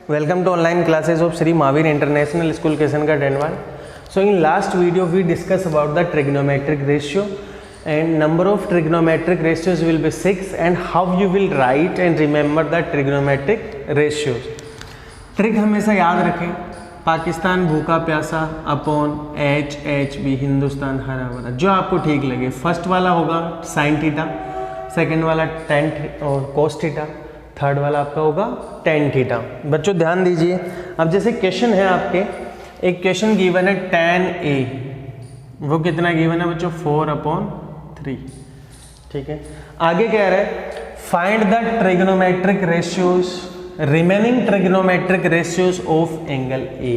Welcome to online classes of Sri Mahavir International School, Kishangarh, Denwar. So in last video we discussed about the trigonometric ratio and number of trigonometric ratios will be 6 and how you will write and remember the trigonometric ratios. Trick हमेशा याद रखें, पाकिस्तान भूखा प्यासा upon H B Hindustan हरा भरा, जो आपको ठीक लगे। फर्स्ट वाला होगा साइन थीटा, सेकंड वाला टेन और कोस थीटा, थर्ड वाला आपका होगा टेन थीटा। बच्चों ध्यान दीजिए, अब जैसे क्वेश्चन है आपके, एक क्वेश्चन गिवन है टेन ए, वो कितना गिवन है बच्चों 4/3, ठीक है। आगे कह रहा है find the trigonometric ratios remaining trigonometric ratios of angle A,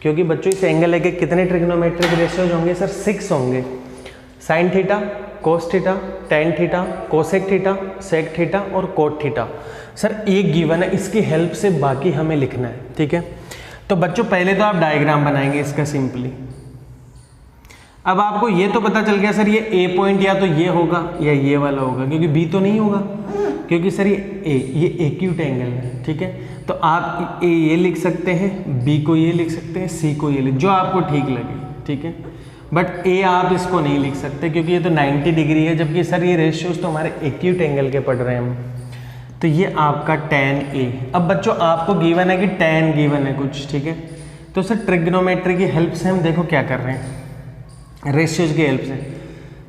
क्योंकि बच्चों इस एंगल ए के कितने ट्रिग्नोमेट्रिक रेशियोज होंगे सर? 6 होंगे। Sine theta, cos theta, tan theta, cosec theta, sec theta और कोट थीटा। सर एक गिवन है, इसकी हेल्प से बाकी हमें लिखना है, ठीक है। तो बच्चों पहले तो आप डायग्राम बनाएंगे इसका सिंपली। अब आपको ये तो पता चल गया सर ये ए पॉइंट या तो ये होगा या ये वाला होगा, क्योंकि बी तो नहीं होगा, क्योंकि सर ये एक्यूट एंगल है, ठीक है। तो आप ए ये लिख सकते हैं, बी को ये लिख सकते हैं, सी को ये लिख, जो आपको ठीक लगे, ठीक है। बट ए आप इसको नहीं लिख सकते क्योंकि ये तो 90 डिग्री है, जबकि सर ये रेशियोज तो हमारे एक्यूट एंगल के पढ़ रहे हैं हम। तो ये आपका tan ए। अब बच्चों आपको गिवन है कि tan गिवन है कुछ, ठीक है। तो सर ट्रिग्नोमेट्री की हेल्प से हम देखो क्या कर रहे हैं, रेशियोज की हेल्प से।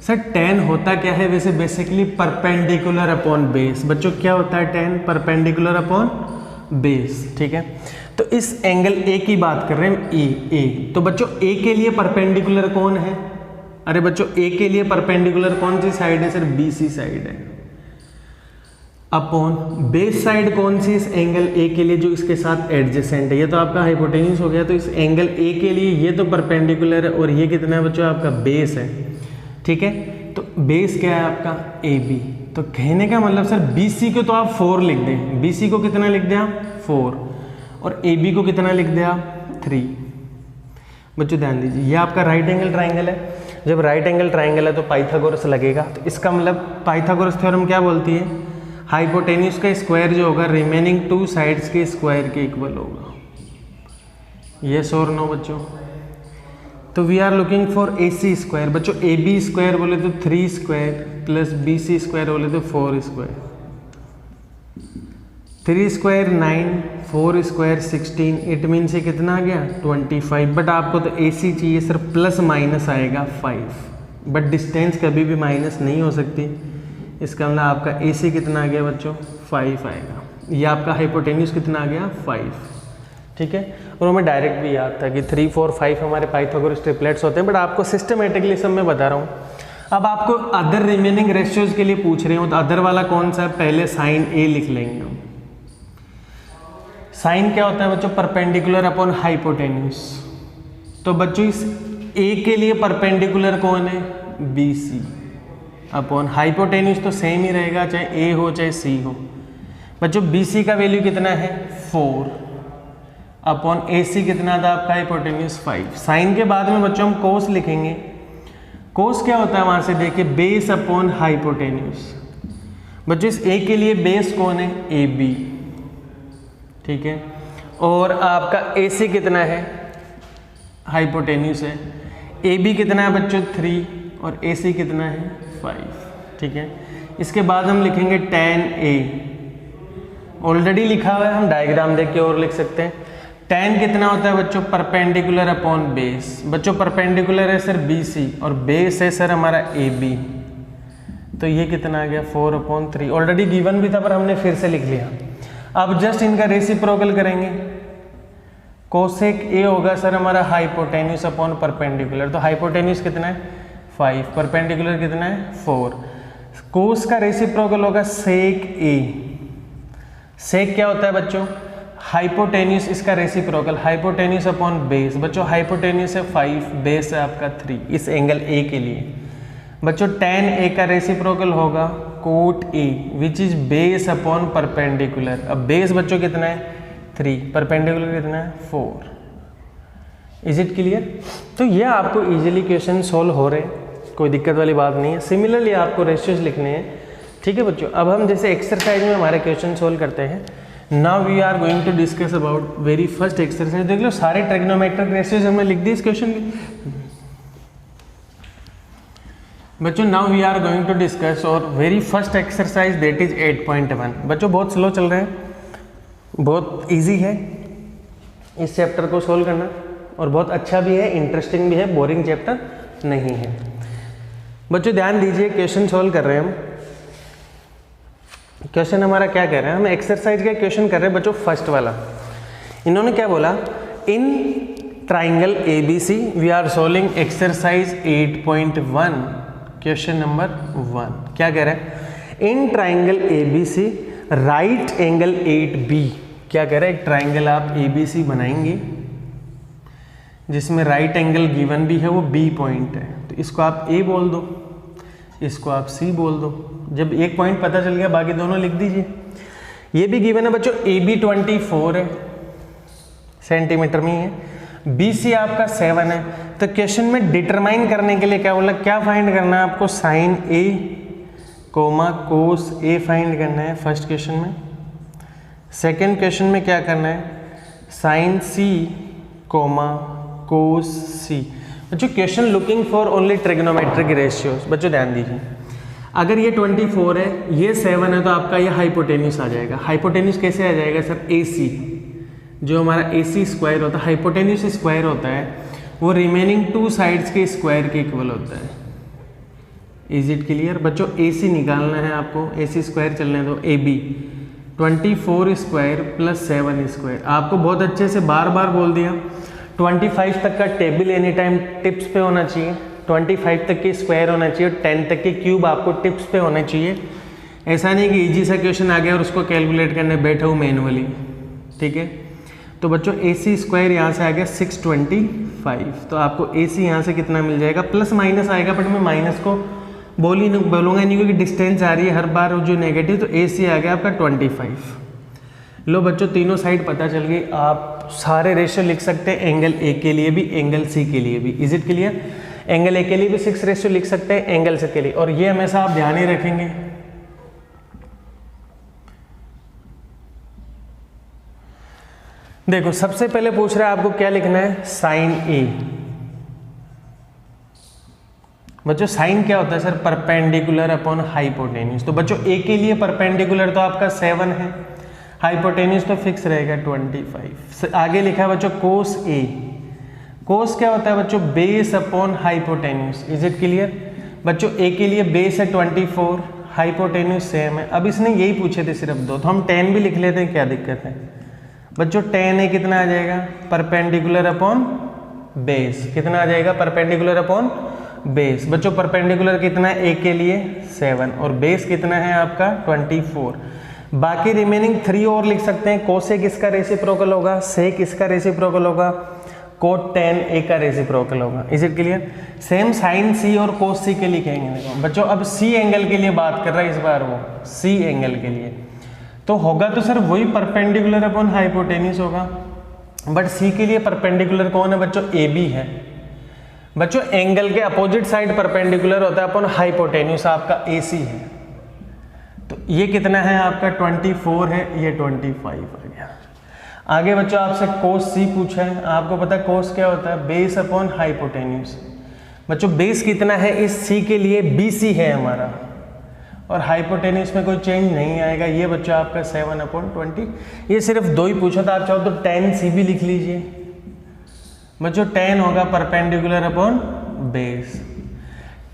सर tan होता क्या है वैसे? Basically perpendicular upon base. बच्चों क्या होता है tan? परपेंडिकुलर अपॉन बेस, ठीक है। तो इस एंगल ए की बात कर रहे हैं, ए। तो बच्चों ए के लिए परपेंडिकुलर कौन है? अरे बच्चों ए के लिए परपेंडिकुलर कौन सी साइड है सर? बीसी साइड है। अपॉन बेस साइड कौन सी इस एंगल ए के लिए? जो इसके साथ एडजेसेंट है। ये तो आपका हाइपोटेन्यूज हो गया। तो इस एंगल ए के लिए ये तो परपेंडिकुलर है और ये कितना है बच्चों? आपका बेस है, ठीक है। तो बेस क्या है आपका? A B. तो कहने का मतलब सर BC को तो आप 4 लिख दें, BC को कितना लिख दें आप? 4, और AB को कितना लिख दें आप? 3। बच्चों ध्यान दीजिए, ये आपका राइट एंगल ट्राइंगल है। जब राइट एंगल ट्राइंगल है तो पाइथागोरस लगेगा। तो इसका मतलब पाइथागोरस थ्योरम क्या बोलती है? हाइपोटेन्यूज का स्क्वायर जो होगा रिमेनिंग 2 साइड्स के स्क्वायर के इक्वल होगा। यस और नो बच्चों? तो we are looking for AC square. बच्चों AB स्क्वायर बोले तो 3 स्क्वायर प्लस BC स्क्वायर बोले तो 4 square. 3 square 9, 4 square 16, it means ये कितना आ गया? 25। बट आपको तो AC चाहिए सर, प्लस माइनस आएगा 5, बट डिस्टेंस कभी भी माइनस नहीं हो सकती। इसका मतलब आपका AC कितना आ गया बच्चों? 5 आएगा। ये आपका हाइपोटेन्यूज कितना आ गया? 5, ठीक है। और हमें डायरेक्ट भी याद था कि 3, 4, 5 हमारे पाइथागोरस ट्रिपलेट्स होते हैं, बट आपको सिस्टमेटिकली सब मैं बता रहा हूँ। अब आपको अदर रिमेनिंग रेशियोज के लिए पूछ रहे हो, तो अदर वाला कौन सा है? पहले साइन ए लिख लेंगे हम। साइन क्या होता है बच्चों? Perpendicular upon hypotenuse. तो बच्चों इस ए के लिए परपेंडिकुलर कौन है? BC अपॉन हाइपोटेन्यूज तो सेम ही रहेगा, चाहे ए हो चाहे सी हो। बच्चों BC का वैल्यू कितना है? 4 अपॉन AC कितना था आपका? हाइपोटेन्यूज 5। साइन के बाद में बच्चों हम कोस लिखेंगे। कोस क्या होता है वहां से देखिए? Base upon hypotenuse. बच्चों इस ए के लिए बेस कौन है? AB, ठीक है। और आपका AC कितना है? हाइपोटेन्यूज है। AB कितना है बच्चों? 3, और AC कितना है? 5, ठीक है। इसके बाद हम लिखेंगे tan A। ऑलरेडी लिखा हुआ है, हम डायग्राम देख के और लिख सकते हैं। tan कितना होता है बच्चों? Perpendicular upon base. बच्चों परपेंडिकुलर है सर BC और बेस है सर हमारा AB। तो ये कितना आ गया? 4/3। ऑलरेडी गिवन भी था पर हमने फिर से लिख लिया। अब जस्ट इनका रेसिप्रोकल करेंगे। कोसेक A होगा सर हमारा हाइपोटेन्यूज अपॉन परपेंडिकुलर। तो हाइपोटेन्यूज कितना है? 5, परपेंडिकुलर कितना है? 4। कोस का रेसिप्रोकल होगा सेक A। सेक क्या होता है बच्चों? हाइपोटेन्यूज, इसका रेसिप्रोकल हाइपोटेन्यूज अपॉन बेस। बच्चों हाइपोटेन्यूज है 5, बेस है आपका 3 इस एंगल ए के लिए। बच्चों tan A का रेसिप्रोकल होगा cot A, which is base upon perpendicular. अब बेस बच्चों कितना है? 3, परपेंडिकुलर कितना है? 4। Is it clear? तो ये आपको इजीली क्वेश्चन सोल्व हो रहे हैं, कोई दिक्कत वाली बात नहीं है। सिमिलरली आपको रेशियोज लिखने हैं, ठीक है बच्चों। अब हम जैसे एक्सरसाइज में हमारे क्वेश्चन सोल्व करते हैं, now we are going to discuss about very first exercise. देख लो सारे ट्रिग्नोमेट्रिक रेशियोज हमने लिख दी इस क्वेश्चन की बच्चों। Now we are going to discuss our very first exercise that is 8.1। बच्चों बहुत स्लो चल रहे हैं, बहुत इजी है इस चैप्टर को सोल्व करना और बहुत अच्छा भी है, इंटरेस्टिंग भी है, बोरिंग चैप्टर नहीं है। बच्चों ध्यान दीजिए, क्वेश्चन सोल्व कर रहे हैं हम। क्वेश्चन हमारा क्या कह रहे हैं, हम एक्सरसाइज का क्वेश्चन कर रहे हैं बच्चों फर्स्ट वाला। इन्होंने क्या बोला, in triangle ABC we are solving exercise 8.1 question number 1। क्या कह रहे हैं, in triangle ABC right angle 8B। क्या कह रहे हैं, एक ट्राइंगल आप ABC बनाएंगे जिसमें राइट एंगल गिवन भी है, वो B पॉइंट है, तो इसको आप A बोल दो, इसको आप C बोल दो। जब एक पॉइंट पता चल गया बाकी दोनों लिख दीजिए। ये भी गिवन है बच्चों, AB 24 है, सेंटीमीटर में ही है, BC आपका 7 है। तो क्वेश्चन में डिटरमाइन करने के लिए क्या बोला, क्या फाइंड करना है आपको, sine A comma cos A find करना है फर्स्ट क्वेश्चन में। सेकेंड क्वेश्चन में क्या करना है, sine C comma cos C। बच्चों question looking for only trigonometric ratios. बच्चों ध्यान दीजिए, अगर ये 24 है, ये 7 है, तो आपका ये हाइपोटेन्यूस आ जाएगा। हाइपोटेन्यूस कैसे आ जाएगा सर, AC जो हमारा AC स्क्वायर होता है, हाइपोटेन्यूस स्क्वायर होता है, वो रिमेनिंग 2 साइड्स के स्क्वायर के इक्वल होता है। इज इट क्लियर बच्चों, AC निकालना है आपको, AC स्क्वायर चलने दो, AB 24 स्क्वायर प्लस 7 स्क्वायर। आपको बहुत अच्छे से बार बार बोल दिया, 25 तक का टेबल एनी टाइम टिप्स पे होना चाहिए, 25 तक के स्क्वायर होना चाहिए, 10 तक के क्यूब आपको टिप्स पे होने चाहिए। ऐसा नहीं कि इजी सा क्वेश्चन आ गया और उसको कैलकुलेट करने बैठा हूँ मैनुअली, ठीक है। तो बच्चों AC स्क्वायर यहाँ से आ गया 625, तो आपको AC यहाँ से कितना मिल जाएगा, प्लस माइनस आएगा, बट मैं माइनस को बोलूँगा नहीं क्योंकि डिस्टेंस आ रही है हर बार जो नेगेटिव, तो AC आ गया आपका 25। लो बच्चों तीनों साइड पता चल गई, आप सारे रेशियो लिख सकते हैं, एंगल A के लिए भी, एंगल C के लिए भी। Is it clear, angle A के लिए भी 6 रेशियो लिख सकते हैं, एंगल C के लिए, और ये हमेशा आप ध्यान ही रखेंगे। देखो सबसे पहले पूछ रहा है आपको क्या लिखना है, साइन A। बच्चों साइन क्या होता है सर, परपेंडिकुलर अपॉन हाइपोटेन्यूज। तो बच्चों A के लिए परपेंडिकुलर तो आपका 7 है, हाइपोटेन्यूज तो फिक्स रहेगा 25। आगे लिखा है बच्चों कोस A। कोस क्या होता है बच्चों, base upon hypotenuse. Is it clear बच्चों, A के लिए बेस है 24, हाइपोटेन्यूज सेम है। अब इसने यही पूछे थे सिर्फ 2, तो हम 10 भी लिख लेते हैं, क्या दिक्कत है बच्चों। 10 है कितना आ जाएगा, परपेंडिकुलर अपॉन बेस, कितना आ जाएगा, परपेंडिकुलर अपॉन बेस। बच्चों परपेंडिकुलर कितना है, A के लिए 7 और बेस कितना है आपका 24। बाकी रिमेनिंग 3 और लिख सकते हैं, कोसेक इसका रेसिप्रोकल होगा, सेक इसका रेसिप्रोकल होगा, कोट tan A का रेसिप्रोकल होगा। Is it clear, same sine C और कोस C के लिखेंगे। देखो बच्चों अब C एंगल के लिए बात कर रहा है इस बार, वो C एंगल के लिए तो होगा तो सर वही परपेंडिकुलर अपॉन हाइपोटेन्यूज होगा, बट C के लिए परपेंडिकुलर कौन है बच्चों, AB है। बच्चों एंगल के अपोजिट साइड परपेंडिकुलर होता है अपॉन हाइपोटेन्यूज, आपका AC है। तो ये कितना है आपका 24 है, ये 25 आ गया। आगे बच्चों आपसे कोस C पूछा है, आपको पता है कोस क्या होता है, बेस अपॉन हाइपोटेन्यूज। बच्चों बेस कितना है इस C के लिए, BC है हमारा, और हाइपोटेन्यूज में कोई चेंज नहीं आएगा। ये बच्चों आपका 7/20। ये सिर्फ 2 ही पूछा था, आप चाहो तो tan C भी लिख लीजिए। बच्चों tan होगा परपेंडिकुलर अपॉन बेस।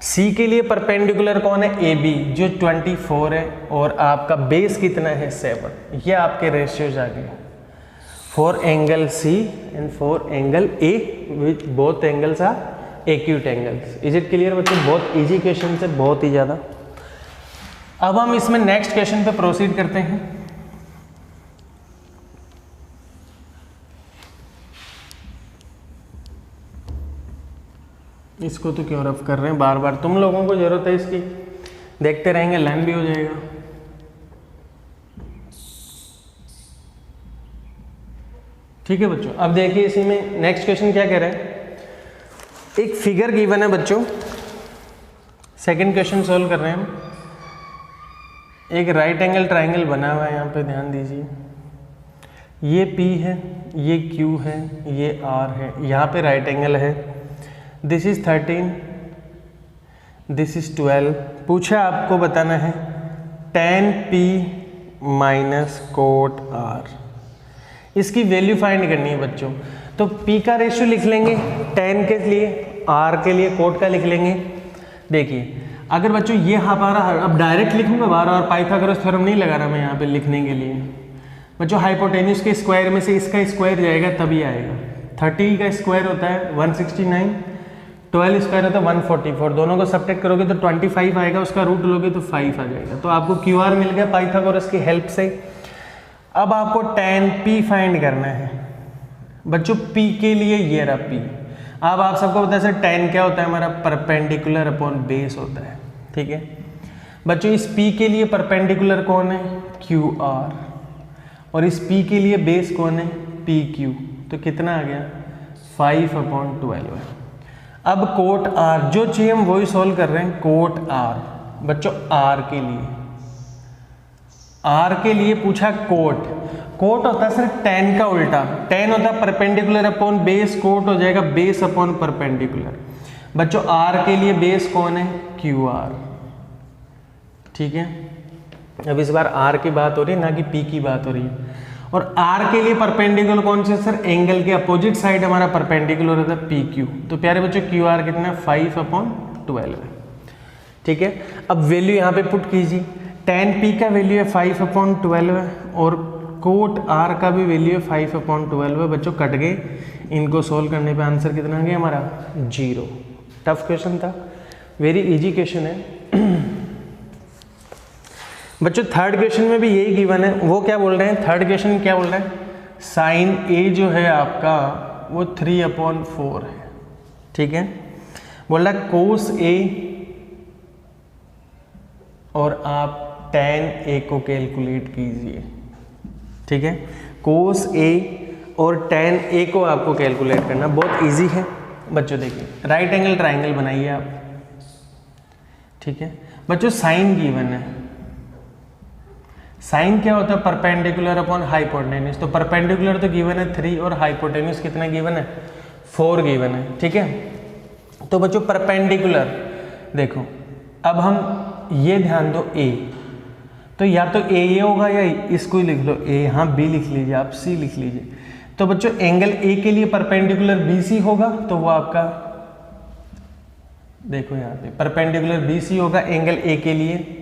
C के लिए परपेंडिकुलर कौन है, AB जो 24 है, और आपका बेस कितना है 7। ये आपके रेशियोज आ गए for angle C and for angle A, which both angles are acute angles. Is it clear बच्चों, बहुत इजी क्वेश्चन है, बहुत ही ज़्यादा। अब हम इसमें नेक्स्ट क्वेश्चन पे प्रोसीड करते हैं। इसको तो क्यों रफ कर रहे हैं बार बार, तुम लोगों को जरूरत है इसकी, देखते रहेंगे लर्न भी हो जाएगा। ठीक है बच्चों, अब देखिए इसी में नेक्स्ट क्वेश्चन क्या कह रहे हैं। एक फिगर गिवन है बच्चों, सेकंड क्वेश्चन सोल्व कर रहे हैं हम। एक राइट एंगल ट्राइंगल बना हुआ है यहाँ पे, ध्यान दीजिए। ये P है, ये Q है, ये R है, यहाँ पे राइट एंगल है, दिस इज 13, दिस इज 12। पूछा आपको बताना है tan P minus cot R, इसकी वैल्यू फाइंड करनी है बच्चों। तो P का रेशियो लिख लेंगे tan के लिए, R के लिए कोट का लिख लेंगे। देखिए अगर बच्चों ये हमारा, अब डायरेक्ट लिखूंगा बार और पाइथागोरस थ्योरम नहीं लगा रहा मैं यहाँ पे लिखने के लिए बच्चों। हाइपोटेन्यूज के स्क्वायर में से इसका स्क्वायर जाएगा तभी आएगा। 30 का स्क्वायर होता है 169, 12 स्क्वायर होता है 144, दोनों को सब्ट्रैक्ट करोगे तो 25 आएगा, उसका रूट लोगे तो 5 आ जाएगा। तो आपको QR मिल गया पाइथागोरस की हेल्प से। अब आपको tan P फाइंड करना है बच्चों। P के लिए ये रहा P। अब आप सबको पता है सर tan क्या होता है हमारा, परपेंडिकुलर अपॉन बेस होता है, ठीक है बच्चों। इस P के लिए परपेंडिकुलर कौन है, QR, और इस P के लिए बेस कौन है, PQ। तो कितना आ गया, 5/12 है। अब कोट R जो चाहिए हम वही सॉल्व कर रहे हैं, कोट R बच्चों। R के लिए, R के लिए पूछा कोट, कोट होता है सर tan का उल्टा, tan होता है परपेंडिकुलर अपॉन बेस, कोट हो जाएगा बेस अपॉन परपेंडिकुलर। बच्चों R के लिए बेस कौन है, QR, ठीक है। अब इस बार R की बात हो रही है ना कि P की बात हो रही है। और R के लिए परपेंडिकुलर कौन से सर, एंगल के अपोजिट साइड हमारा परपेंडिकुलर होता है PQ। तो प्यारे बच्चों QR कितना है, 5/12 है, ठीक है। अब वैल्यू यहाँ पे पुट कीजिए, tan P का वैल्यू है 5/12 है और कोट R का भी वैल्यू है 5/12 है। बच्चों कट गए, इनको सोल्व करने पे आंसर कितना आ गया हमारा, 0। टफ क्वेश्चन था, वेरी इजी क्वेश्चन है बच्चों। थर्ड क्वेश्चन में भी यही गिवन है। वो क्या बोल रहे हैं, थर्ड क्वेश्चन क्या बोल रहे हैं, साइन A जो है आपका वो 3/4 है, ठीक है। बोल रहा है कोस A और आप tan A को कैलकुलेट कीजिए, ठीक है। कोस A और tan A को आपको कैलकुलेट करना बहुत इजी है बच्चों। देखिए राइट एंगल ट्राइंगल बनाइए आप, ठीक है बच्चों। साइन गिवन है, साइन क्या होता है, परपेंडिकुलर अपॉन हाइपोटेन्यूज। तो परपेंडिकुलर तो गिवन है 3 और हाइपोटेन्यूज कितना गिवन है, 4 गिवन है, ठीक है। तो बच्चों परपेंडिकुलर देखो, अब हम ये ध्यान दो A, तो या तो A ये होगा या इसको ही लिख लो A, हाँ B लिख लीजिए आप, C लिख लीजिए। तो बच्चों एंगल A के लिए परपेंडिकुलर BC होगा, तो वो आपका देखो यहाँ पे परपेंडिकुलर BC होगा एंगल A के लिए,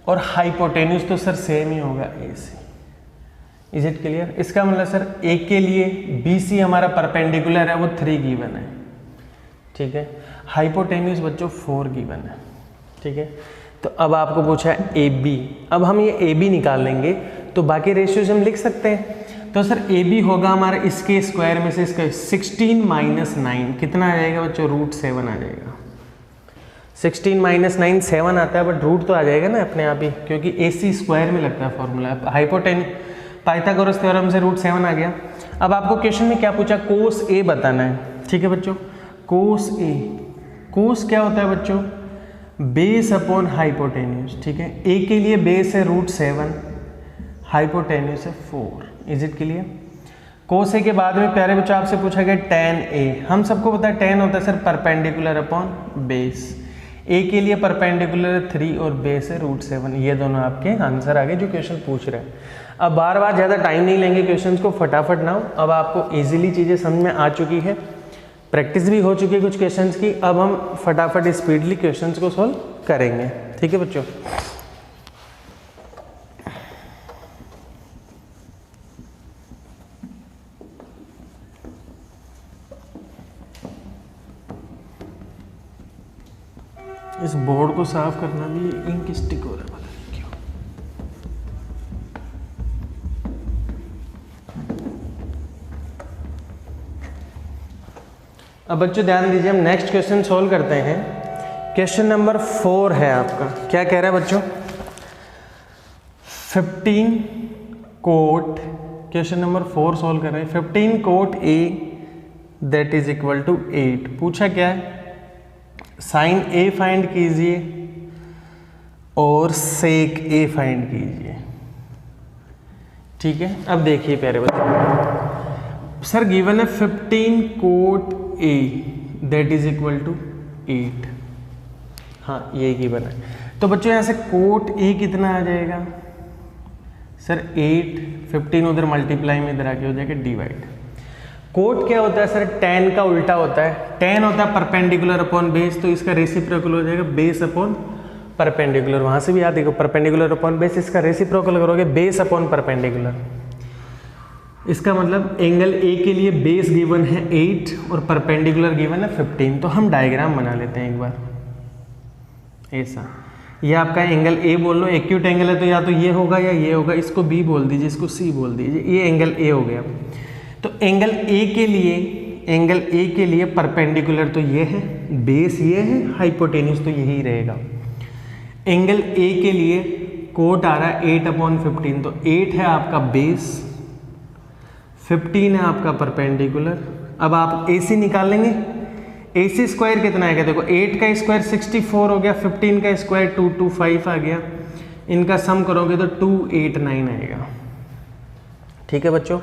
और हाइपोटेन्यूज तो सर सेम ही होगा AC। Is it clear. इसका मतलब सर A के लिए BC हमारा परपेंडिकुलर है वो 3 गिवन है, ठीक है। हाइपोटेन्यूज बच्चों 4 गिवन है, ठीक है। तो अब आपको पूछा है AB, अब हम ये AB निकाल लेंगे तो बाकी रेशियोज हम लिख सकते हैं। तो सर AB होगा हमारा इसके स्क्वायर में से इसका 16 - 9 कितना आ जाएगा बच्चों, √7 आ जाएगा। 16 - 9 7 आता है, बट रूट तो आ जाएगा ना अपने आप ही, क्योंकि AC स्क्वायर में लगता है फॉर्मूला। हाइपोटेन्यूज पाइथागोरस थ्योरम से √7 आ गया। अब आपको क्वेश्चन में क्या पूछा, कोस A बताना है, ठीक है बच्चों। कोस A, कोस क्या होता है बच्चों, बेस अपॉन हाइपोटेन्यूज, ठीक है। A के लिए बेस है √7, हाइपोटेन्यूज है 4। Is it clear. Cos A के बाद में प्यारे बच्चों आपसे पूछा गया tan A। हम सबको पता है tan होता है sir perpendicular upon base. A के लिए परपेंडिकुलर 3 और बेस है √7। ये दोनों आपके आंसर आ गए जो क्वेश्चन पूछ रहे हैं। अब बार बार ज़्यादा टाइम नहीं लेंगे क्वेश्चंस को, फटाफट ना हो। अब आपको इजीली चीज़ें समझ में आ चुकी है, प्रैक्टिस भी हो चुकी है कुछ क्वेश्चंस की। अब हम फटाफट स्पीडली क्वेश्चंस को सॉल्व करेंगे, ठीक है बच्चों। इस बोर्ड को साफ करना भी इंक स्टिक हो रहा है, पता नहीं क्यों। अब बच्चों ध्यान दीजिए, हम नेक्स्ट क्वेश्चन सोल्व करते हैं। क्वेश्चन नंबर 4 है आपका। क्या कह रहा है बच्चों, 15 कोट, क्वेश्चन नंबर 4 सोल्व कर रहे हैं। 15 cot A that is equal to 8। पूछा क्या है, साइन A फाइंड कीजिए और सेक A फाइंड कीजिए, ठीक है, अब देखिए प्यारे बच्चों, सर गिवन है 15 cot A that is equal to 8। हाँ ये गिवन है, तो बच्चों यहाँ से कोट A कितना आ जाएगा सर 8, 15 उधर मल्टीप्लाई में इधर आके हो जाएगा डिवाइड। कोट क्या होता है सर, tan का उल्टा होता है, tan होता है परपेंडिकुलर अपॉन बेस, तो इसका रेसिप्रोकल हो जाएगा बेस अपॉन परपेंडिकुलर। वहाँ से भी याद देखो परपेंडिकुलर अपॉन बेस, इसका रेसिप्रोकल करोगे बेस अपॉन परपेंडिकुलर। इसका मतलब एंगल ए के लिए बेस गिवन है 8 और परपेंडिकुलर गिवन है 15। तो हम डायग्राम बना लेते हैं एक बार ऐसा। ये आपका एंगल ए बोल लो, एक्यूट एंगल है तो या तो ये होगा या ये होगा, इसको बी बोल दीजिए, इसको सी बोल दीजिए, ये एंगल ए हो गया। तो एंगल ए के लिए परपेंडिकुलर तो ये है, बेस ये है, हाइपोटेन्यूज तो यही रहेगा। एंगल ए के लिए कोट आ रहा है 8/15, तो 8 है आपका बेस, 15 है आपका परपेंडिकुलर। अब आप ए सी निकाल लेंगे, ए सी स्क्वायर कितना आएगा, देखो 8 का स्क्वायर 64 हो गया, 15 का स्क्वायर 225 आ गया, इनका सम करोगे तो 289 आएगा। ठीक है बच्चों,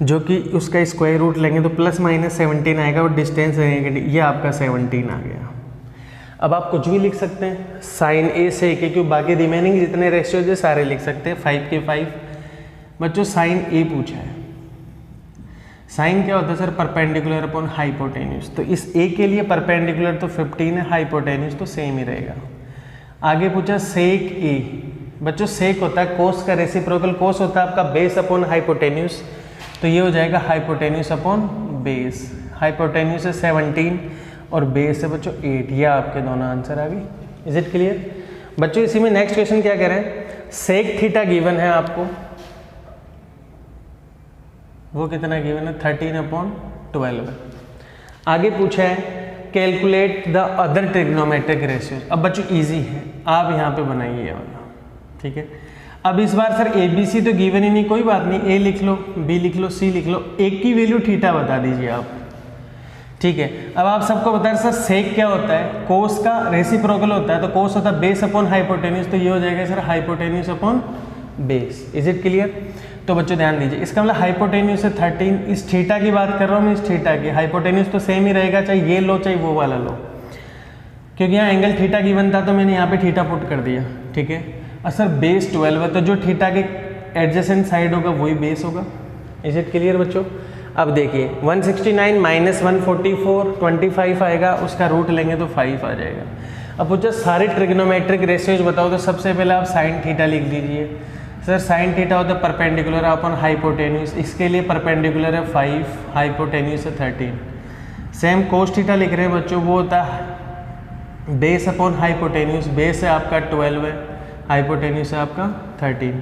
जो कि उसका स्क्वायर रूट लेंगे तो प्लस माइनस 17 आएगा और डिस्टेंस रहेगा, ये आपका 17 आ गया। अब आप कुछ भी लिख सकते हैं, साइन ए से क्योंकि बाकी रिमेनिंग जितने रेशियोज है सारे लिख सकते हैं, 5 के 5। बच्चों साइन ए पूछा है, साइन क्या होता है सर, परपेंडिकुलर अपॉन हाइपोटेन्यूज, तो इस ए के लिए परपेंडिकुलर तो 15 है, हाइपोटेन्यूज तो सेम ही रहेगा। आगे पूछा सेक ए, बच्चों सेक होता है कोस का रेसिप्रोकल, कोस होता है आपका बेस अपॉन हाइपोटेन्यूज, तो ये हो जाएगा हाइपोटेन्यूज अपॉन बेस। हाइपोटेन्यूज है 17 और बेस है बच्चों 8, ये आपके दोनों आंसर आ गए। इज इट क्लियर बच्चों? इसी में नेक्स्ट क्वेश्चन क्या कह रहे हैं, सेक थीटा गिवन है आपको, वो कितना गिवन है 13/12। आगे पूछा है calculate the other trigonometric ratios. अब बच्चों इजी है, आप यहाँ पे बनाइए ये वाला, ठीक है। अब इस बार सर ए बी सी तो गिवन ही नहीं, कोई बात नहीं, ए लिख लो, बी लिख लो, सी लिख लो, एक की वैल्यू थीटा बता दीजिए आप, ठीक है। अब आप सबको बता रहे सर सेक क्या होता है, कोस का रेसिप्रोकल होता है, तो कोस होता है बेस अपॉन हाइपोटेन्यूज, तो ये हो जाएगा sir hypotenuse upon base. Is it clear? तो बच्चों ध्यान दीजिए, इसका मतलब हाइपोटेन्यूज से 13, इस थीटा की बात कर रहा हूँ मैं, इस थीटा की, हाइपोटेन्यूज तो सेम ही रहेगा, चाहे ये लो चाहे वो वाला लो, क्योंकि यहाँ एंगल थीटा गिवन था तो मैंने यहाँ पे थीटा पुट कर दिया, ठीक है। और सर बेस 12 है, तो जो थीटा के एडजेसेंट साइड होगा वही बेस होगा। इज इट क्लियर बच्चों? अब देखिए 169 माइनस 144 25 आएगा, उसका रूट लेंगे तो 5 आ जाएगा। अब पूछो सारे ट्रिग्नोमेट्रिक रेशियोज बताओ, तो सबसे पहले आप साइन थीटा लिख लीजिए। सर साइन थीटा होता है परपेंडिकुलर अपॉन हाइपोटेन्यूज, इसके लिए परपेंडिकुलर है 5, हाइपोटेन्यूज है 13। सेम कोस थीटा लिख रहे हैं बच्चों, वो होता है बेस अपॉन हाइपोटेन्यूज, बेस है आपका 12 है, हाइपोटेन्यूज है आपका 13।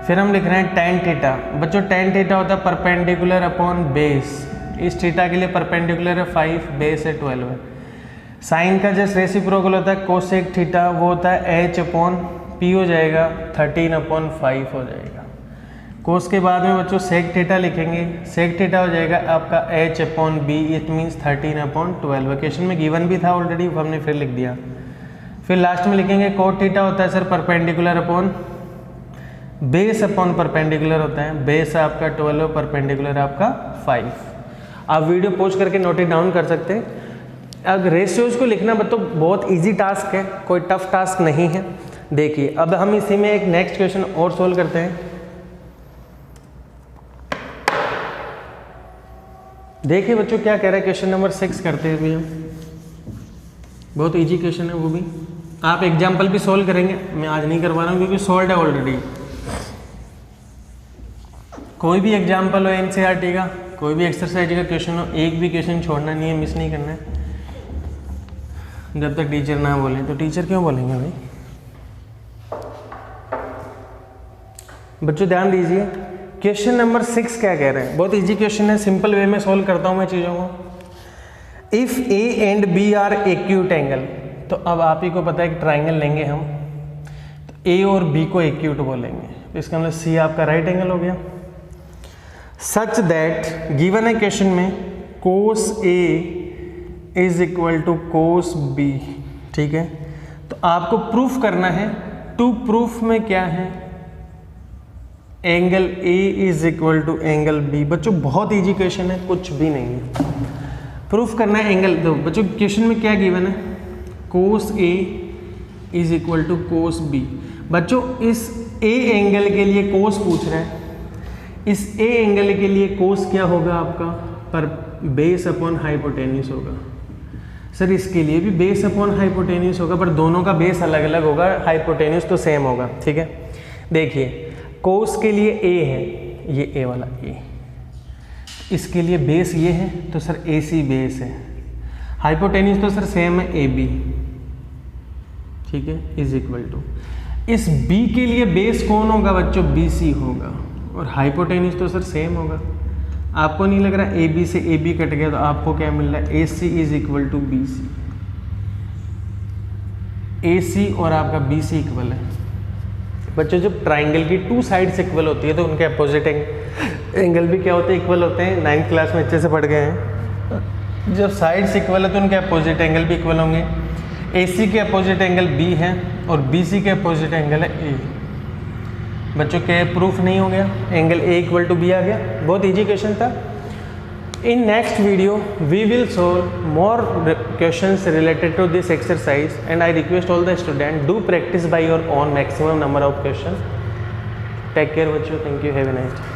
फिर हम लिख रहे हैं टेन थीटा, बच्चों टेन थीटा होता है परपेंडिकुलर अपॉन बेस, इस थीटा के लिए परपेंडिकुलर है 5, बेस है 12 है। साइन का जस्ट रेसिप्रोकल होता है कोसेक थीटा, वो होता है h अपॉन पी हो जाएगा, 13/5 हो जाएगा। कोस के बाद में बच्चों सेक थीटा लिखेंगे, सेक थीटा हो जाएगा आपका h/b, इट मीन्स 13/12। क्वेश्चन में गिवन भी था ऑलरेडी, हमने फिर लिख दिया। फिर लास्ट में लिखेंगे कोट थीटा होता है sir perpendicular upon base upon perpendicular होता है, बेस है आपका 12, परपेंडिकुलर आपका 5। आप वीडियो पॉज करके नोट इट डाउन कर सकते हैं। अब रेशियोज को लिखना तो बहुत इजी टास्क है, कोई टफ टास्क नहीं है। देखिए अब हम इसी में एक नेक्स्ट क्वेश्चन और सोल्व करते हैं। देखिए बच्चों क्या कह रहा है, क्वेश्चन नंबर 6 करते हैं भैया, बहुत इजी क्वेश्चन है वो भी। आप एग्जाम्पल भी सोल्व करेंगे, मैं आज नहीं करवा रहा हूँ क्योंकि सोल्व है ऑलरेडी। कोई भी एग्जाम्पल हो एनसीईआरटी का, कोई भी एक्सरसाइज का क्वेश्चन हो, एक भी क्वेश्चन छोड़ना नहीं है, मिस नहीं करना है जब तक टीचर ना बोले। तो टीचर क्यों बोलेंगे भाई? बच्चों ध्यान दीजिए, क्वेश्चन नंबर 6 क्या कह रहे हैं, बहुत इजी क्वेश्चन है, सिंपल वे में सोल्व करता हूं मैं चीज़ों को। If A and B are acute angle, तो अब आप ही को पता है कि ट्राइंगल लेंगे हम, तो ए और बी को एक्यूट बोलेंगे, तो इसका मतलब सी आपका राइट एंगल हो गया। सच दैट गिवन है क्वेश्चन में cos A is equal to cos B, ठीक है। तो आपको प्रूफ करना है, टू प्रूफ में क्या है, angle A is equal to angle B. बच्चों बहुत इजी क्वेश्चन है, कुछ भी नहीं है। प्रूफ करना है एंगल, दो बच्चों क्वेश्चन में क्या गिवन है, cos A is equal to cos B. बच्चों इस ए एंगल के लिए कोस पूछ रहा है, इस ए एंगल के लिए कोस क्या होगा आपका, पर बेस अपॉन हाइपोटेन्यूस होगा। सर इसके लिए भी बेस अपॉन हाइपोटेन्यूस होगा, पर दोनों का बेस अलग अलग होगा, हाइपोटेन्यूस तो सेम होगा। ठीक है, देखिए कोस के लिए ए है, ये ए वाला ए, इसके लिए बेस ये है, तो सर ए सी बेस है। हाइपोटेन्यूस तो सर सेम है ए बी, ठीक है, इज इक्वल टू इस बी के लिए बेस कौन होगा बच्चों, बी सी होगा, और हाइपोटेन्यूस तो सर सेम होगा। आपको नहीं लग रहा ए बी से ए बी कट गया, तो आपको क्या मिल रहा है, A C is equal to B C. A C और आपका बी सी इक्वल है। बच्चों जब ट्राइंगल की टू साइड्स इक्वल होती है तो उनके अपोजिट एंगल भी क्या होते हैं, इक्वल होते हैं। 9th क्लास में अच्छे से पढ़ गए हैं। जब साइड्स इक्वल है तो उनके अपोजिट एंगल भी इक्वल होंगे। ए सी के अपोजिट एंगल बी है और बी सी के अपोजिट एंगल है ए। बच्चों क्या प्रूफ नहीं हो गया, angle A equal to B आ गया। बहुत ईजी क्वेश्चन था। In next video we will solve more questions related to this exercise, and I request all the students do practice by your own maximum number of questions. Take care बच्चों, thank you, have a nice day.